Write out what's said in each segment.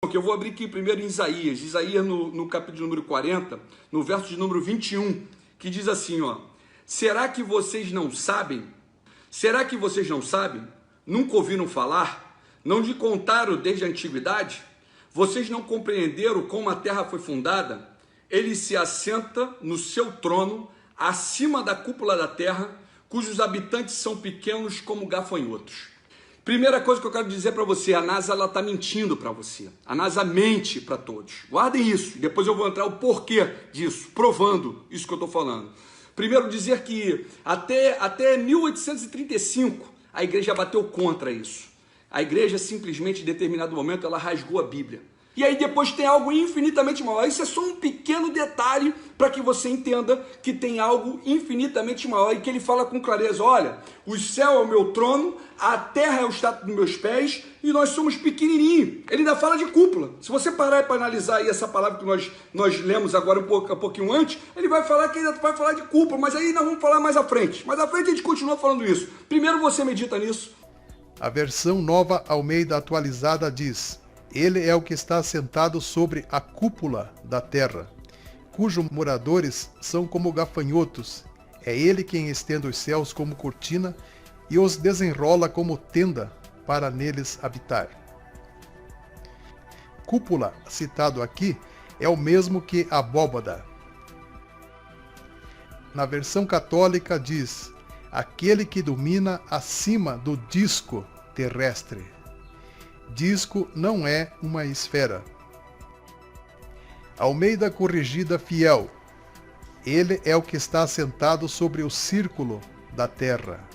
Que eu vou abrir aqui primeiro em Isaías, no capítulo número 40, no verso de número 21, que diz assim, ó: será que vocês não sabem? Será que vocês não sabem? Nunca ouviram falar? Não lhe contaram desde a antiguidade? Vocês não compreenderam como a terra foi fundada? Ele se assenta no seu trono, acima da cúpula da terra, cujos habitantes são pequenos como gafanhotos. Primeira coisa que eu quero dizer para você, a NASA está mentindo para você. A NASA mente para todos. Guardem isso, e depois eu vou entrar o porquê disso, provando isso que eu estou falando. Primeiro dizer que até 1835 a igreja bateu contra isso. A igreja simplesmente, em determinado momento, ela rasgou a Bíblia. E aí depois tem algo infinitamente maior. Isso é só um pequeno detalhe para que você entenda que tem algo infinitamente maior e que ele fala com clareza: olha, o céu é o meu trono, a terra é o estado dos meus pés e nós somos pequenininhos. Ele ainda fala de cúpula. Se você parar para analisar aí essa palavra que nós lemos agora um pouquinho antes, ele vai falar que ainda vai falar de cúpula, mas aí nós vamos falar mais à frente. Mais à frente a gente continua falando isso. Primeiro você medita nisso. A versão Nova Almeida atualizada diz: ele é o que está assentado sobre a cúpula da terra, cujos moradores são como gafanhotos. É ele quem estende os céus como cortina e os desenrola como tenda para neles habitar. Cúpula, citado aqui, é o mesmo que abóbada. Na versão católica diz: aquele que domina acima do disco terrestre. Disco não é uma esfera. Almeida Corrigida Fiel: ele é o que está assentado sobre o círculo da terra.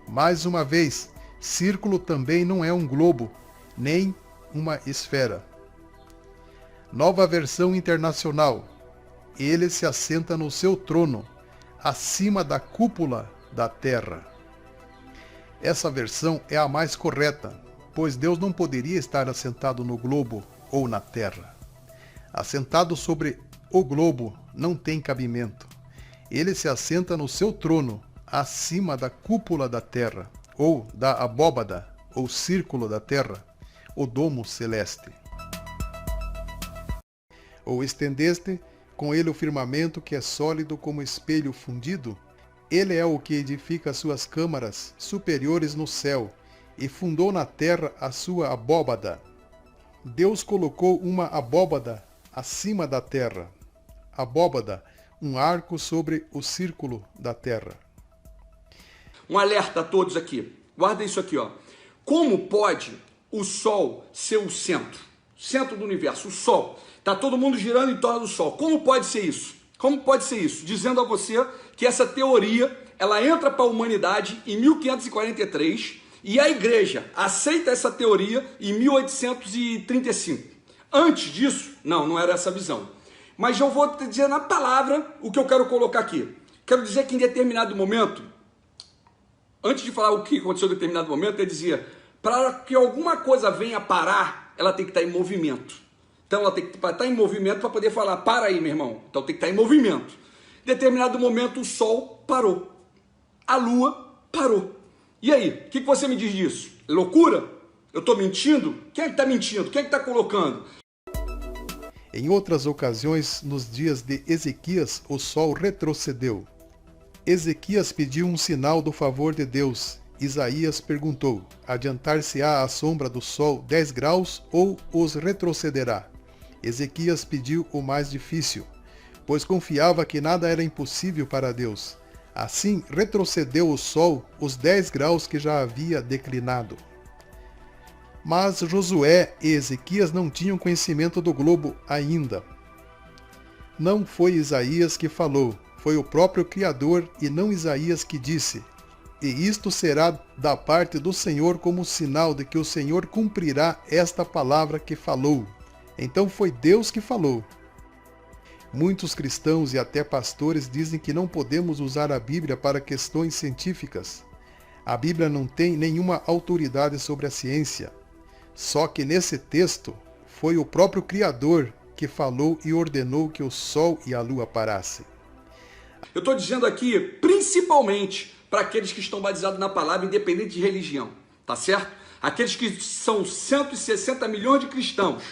Mais uma vez, círculo também não é um globo, nem uma esfera. Nova Versão Internacional: ele se assenta no seu trono, acima da cúpula da terra. Essa versão é a mais correta, pois Deus não poderia estar assentado no globo ou na terra. Assentado sobre o globo não tem cabimento. Ele se assenta no seu trono, acima da cúpula da terra, ou da abóbada, ou círculo da terra, o domo celeste. Ou estendeste com ele o firmamento que é sólido como espelho fundido? Ele é o que edifica suas câmaras superiores no céu, e fundou na terra a sua abóbada. Deus colocou uma abóbada acima da terra. Abóbada, um arco sobre o círculo da terra. Um alerta a todos aqui. Guarda isso aqui, ó. Como pode o Sol ser o centro do universo, o Sol? Está todo mundo girando em torno do Sol. Como pode ser isso? Como pode ser isso? Dizendo a você que essa teoria, ela entra para a humanidade em 1543, e a igreja aceita essa teoria em 1835. Antes disso, não era essa visão. Mas eu vou te dizer na palavra o que eu quero colocar aqui. Quero dizer que em determinado momento, antes de falar o que aconteceu em determinado momento, ele dizia: para que alguma coisa venha parar, ela tem que estar em movimento. Então ela tem que estar em movimento para poder falar: para aí, meu irmão. Então tem que estar em movimento. Em determinado momento o Sol parou. A Lua parou. E aí, o que você me diz disso? Loucura? Eu estou mentindo? Quem é que está mentindo? Quem é que está colocando? Em outras ocasiões, nos dias de Ezequias, o sol retrocedeu. Ezequias pediu um sinal do favor de Deus. Isaías perguntou: adiantar-se-á a sombra do sol 10 graus ou os retrocederá? Ezequias pediu o mais difícil, pois confiava que nada era impossível para Deus. Assim, retrocedeu o sol os 10 graus que já havia declinado. Mas Josué e Ezequias não tinham conhecimento do globo ainda. Não foi Isaías que falou, foi o próprio Criador e não Isaías que disse: e isto será da parte do Senhor como sinal de que o Senhor cumprirá esta palavra que falou. Então foi Deus que falou. Muitos cristãos e até pastores dizem que não podemos usar a Bíblia para questões científicas. A Bíblia não tem nenhuma autoridade sobre a ciência. Só que nesse texto foi o próprio Criador que falou e ordenou que o Sol e a Lua parassem. Eu estou dizendo aqui, principalmente para aqueles que estão batizados na palavra, independente de religião, tá certo? Aqueles que são 160 milhões de cristãos,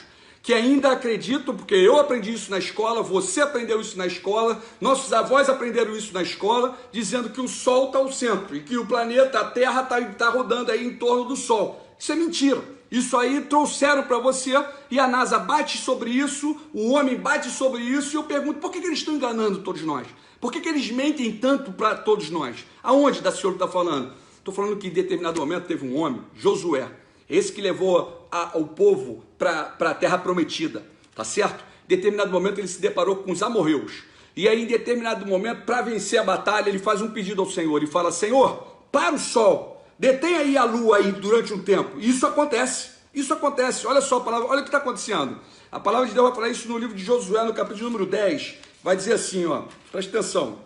que ainda acreditam, porque eu aprendi isso na escola, você aprendeu isso na escola, nossos avós aprenderam isso na escola, dizendo que o Sol está ao centro e que o planeta, a Terra, está rodando aí em torno do Sol. Isso é mentira. Isso aí trouxeram para você e a NASA bate sobre isso, o homem bate sobre isso, e eu pergunto, por que eles estão enganando todos nós? Por que eles mentem tanto para todos nós? Aonde da senhora está falando? Estou falando que em determinado momento teve um homem, Josué, esse que levou o povo para a terra prometida, tá certo? Em determinado momento ele se deparou com os amorreus. E aí em determinado momento, para vencer a batalha, ele faz um pedido ao Senhor e fala, Senhor, para o sol, detém aí a lua aí durante um tempo. E isso acontece, olha só a palavra, olha o que está acontecendo. A palavra de Deus vai falar isso no livro de Josué, no capítulo número 10, vai dizer assim, ó, presta atenção.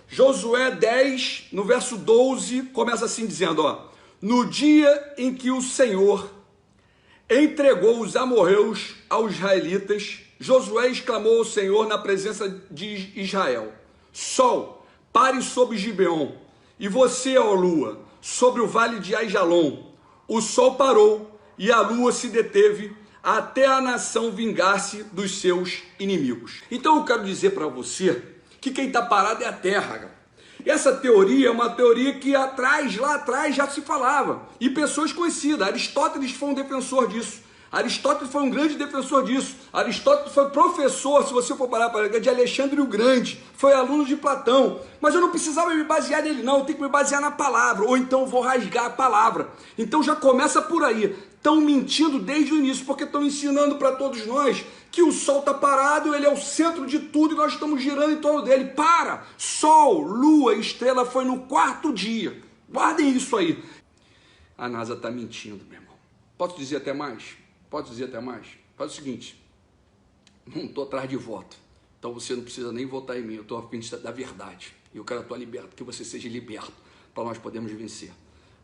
Josué 10, no verso 12, começa assim dizendo, ó, no dia em que o Senhor entregou os amorreus aos israelitas, Josué exclamou ao Senhor na presença de Israel, Sol, pare sobre Gibeon, e você, ó lua, sobre o vale de Aijalon. O sol parou e a lua se deteve até a nação vingar-se dos seus inimigos. Então eu quero dizer para você que quem está parado é a terra. Essa teoria é uma teoria que lá atrás já se falava, e pessoas conhecidas. Aristóteles foi um defensor disso. Aristóteles foi um grande defensor disso. Aristóteles foi professor, se você for parar para ver, de Alexandre o Grande, foi aluno de Platão. Mas eu não precisava me basear nele não, eu tenho que me basear na palavra, ou então eu vou rasgar a palavra. Então já começa por aí. Estão mentindo desde o início, porque estão ensinando para todos nós que o sol está parado, ele é o centro de tudo e nós estamos girando em torno dele. Para! Sol, lua, estrela foi no quarto dia. Guardem isso aí. A NASA está mentindo, meu irmão. Posso dizer até mais? Faz o seguinte, não estou atrás de voto, então você não precisa nem votar em mim, eu estou a fim da verdade, e eu quero a tua liberdade, que você seja liberto, para nós podermos vencer.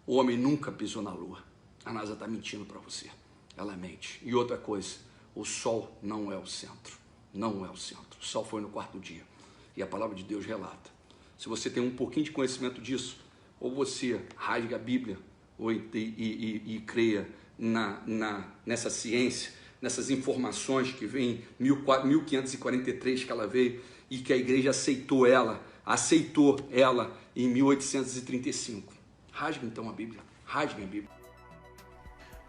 O homem nunca pisou na lua, a NASA está mentindo para você, ela mente. E outra coisa, o sol não é o centro, o sol foi no quarto dia, e a palavra de Deus relata. Se você tem um pouquinho de conhecimento disso, ou você rasga a Bíblia, e creia nessa ciência, nessas informações que vem em 1543 que ela veio, e que a igreja aceitou ela em 1835. Rasgue então a Bíblia, rasgue a Bíblia.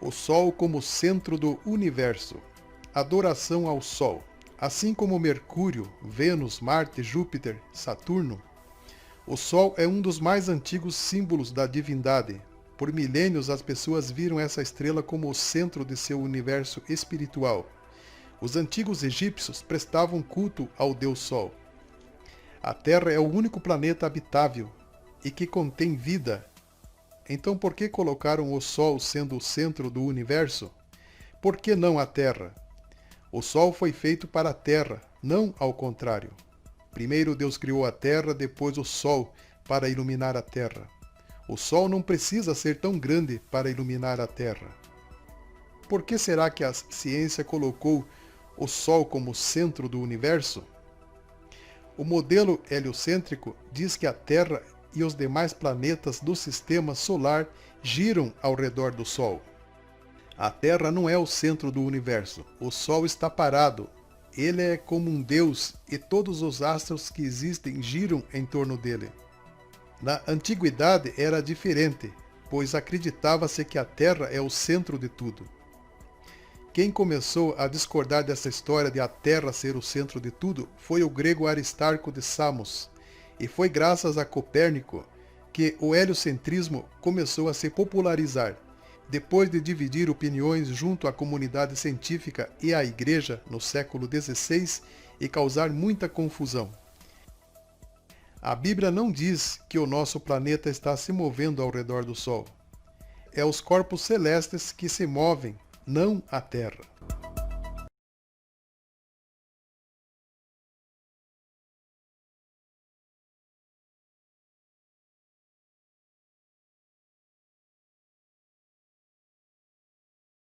O Sol como centro do universo. Adoração ao Sol. Assim como Mercúrio, Vênus, Marte, Júpiter, Saturno, o Sol é um dos mais antigos símbolos da divindade. Por milênios, as pessoas viram essa estrela como o centro de seu universo espiritual. Os antigos egípcios prestavam culto ao Deus Sol. A Terra é o único planeta habitável e que contém vida. Então, por que colocaram o Sol sendo o centro do universo? Por que não a Terra? O Sol foi feito para a Terra, não ao contrário. Primeiro Deus criou a Terra, depois o Sol para iluminar a Terra. O Sol não precisa ser tão grande para iluminar a Terra. Por que será que a ciência colocou o Sol como centro do universo? O modelo heliocêntrico diz que a Terra e os demais planetas do sistema solar giram ao redor do Sol. A Terra não é o centro do universo. O Sol está parado. Ele é como um Deus e todos os astros que existem giram em torno dele. Na antiguidade era diferente, pois acreditava-se que a Terra é o centro de tudo. Quem começou a discordar dessa história de a Terra ser o centro de tudo foi o grego Aristarco de Samos, e foi graças a Copérnico que o heliocentrismo começou a se popularizar, depois de dividir opiniões junto à comunidade científica e à Igreja no século XVI e causar muita confusão. A Bíblia não diz que o nosso planeta está se movendo ao redor do Sol. É os corpos celestes que se movem, não a Terra.